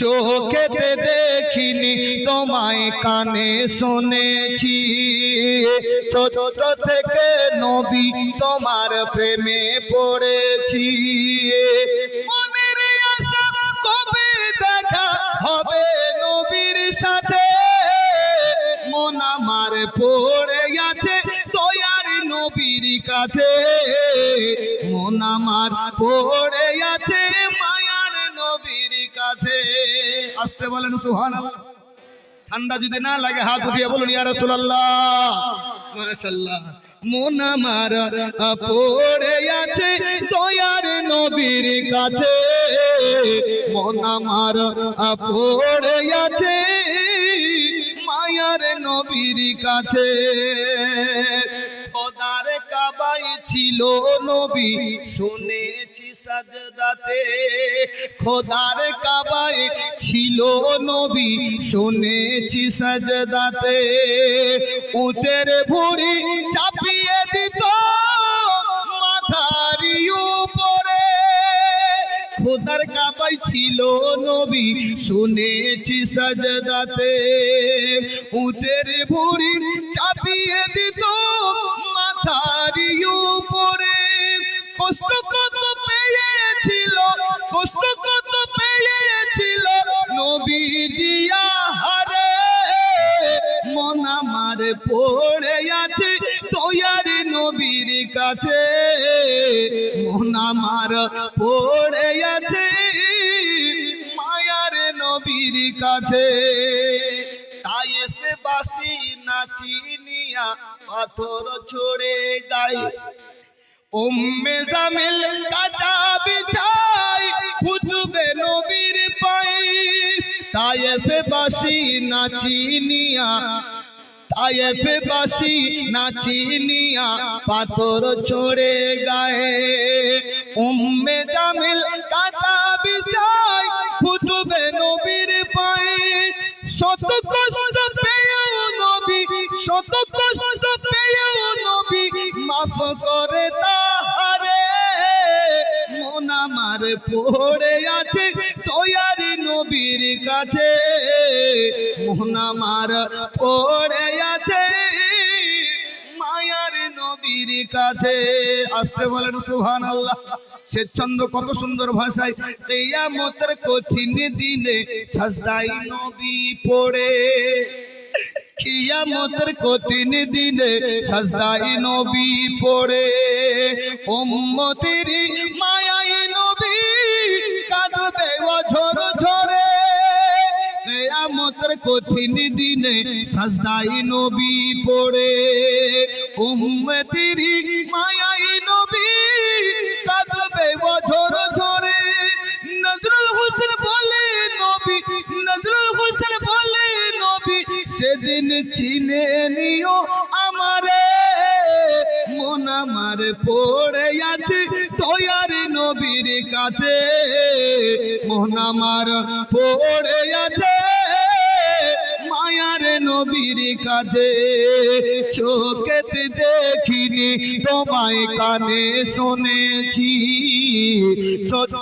চোখেতে দেখিনি তোমায় কানে শুনেছি ছোট থেকে নবী তোমার প্রেমে পড়েছি মনের আশা কবে দেখা হবে নবীর সাথে মন আমার পড়ে আছে দয়ার নবীর কাছে মন আমার পড়ে আছে মায়ার নবীর কাছে আসতে বলেন সুবহানাল্লাহ ঠান্ডা যদি না লাগে হাত উঠিয়ে বলুন ইয়া রাসূলুল্লাহ মাশাআল্লাহ মন আমার পড়ে আছে দয়ার নবীর কাছে মন আমার পড়ে আছে মায়ার নবীর কাছে খোদার কাবায় ছিল নবী শুনেছি সাজদাতে খোদার কাবায় ছিল নবী শুনেছি সাজদাতে উটের ভুঁড়ি চাপিয়ে দিত মাথার উপরে খোদার কাবায় ছিল নবী শুনেছি সাজদাতে উটের ভুঁড়ি চাপিয়ে দিত মাথার উপরে কষ্ট কত পেয়েছিল কষ্ট কত পেয়েছিল নবীজি আহারে মন আমার পড়ে আছে দয়ার নবীর কাছে মন আমার পড়ে আছে মায়ার নবীর কাছে তায়েফে বাসি নাচিনিয়া পাথর ছড়ে গায়ে উম্মে জামিল কাটা বিছাই ফুটবে নবীর পায়ে তায়েফে বাসি নাচিনিয়া তায়েফে বাসি নাচিনিয়া পাথর ছড়ে গায়ে উম্মে জামিল কাটা বিছাই ফুটবে নবীর পায়ে শত কষ্ট পেয়েও নবী শত কষ্ট পেয়েও নবী মাফ করে তাহারে মন আমার পড়ে আছে দয়ার নবীর কাছে মন আমার পড়ে আছে মায়ার নবীর কাছে আসতে বলেন সুবহানাল্লাহ সে ছন্দ কত সুন্দর ভাষায় কিয়ামতের কঠিন দিনে সাজদায় নবী পড়ে কিয়ামতের কঠিন দিনে সাজদায় নবী পড়ে উম্মতের মায়ায় নবী কাঁদবে অঝর ঝরে কিয়ামতের কঠিন দিনে সাজদায় নবী পড়ে উম্মতের মায়ায় নবী কাঁদবে অঝর ঝরে নজরুল হোসেন বলে নবী নজরুল হোসেন বলে নবী সেদিন চিনে নিও আমারে মন আমার পড়ে আছে দয়ার নবীর কাছে মন আমার পড়ে আছে মায়ার নবীর কাছে চোখেতে দেখিনি তোমায় কানে শুনেছি ছোট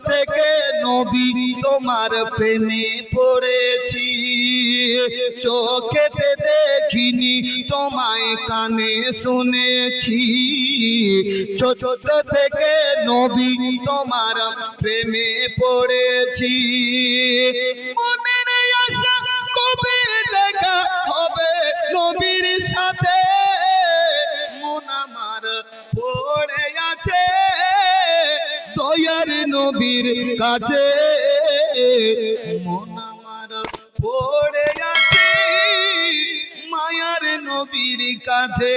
থেকে নবী তোমার প্রেমে পড়েছি চোখেতে দেখিনি তোমায় কানে শুনেছি ছোট থেকে নবী তোমার প্রেমে পড়েছি মনের আশা কবে দেখা হবে নবীর সাথে মন আমার পড়ে আছে দয়ার নবীর কাছে মন আমার পড়ে আছে মায়ার নবীর কাছে।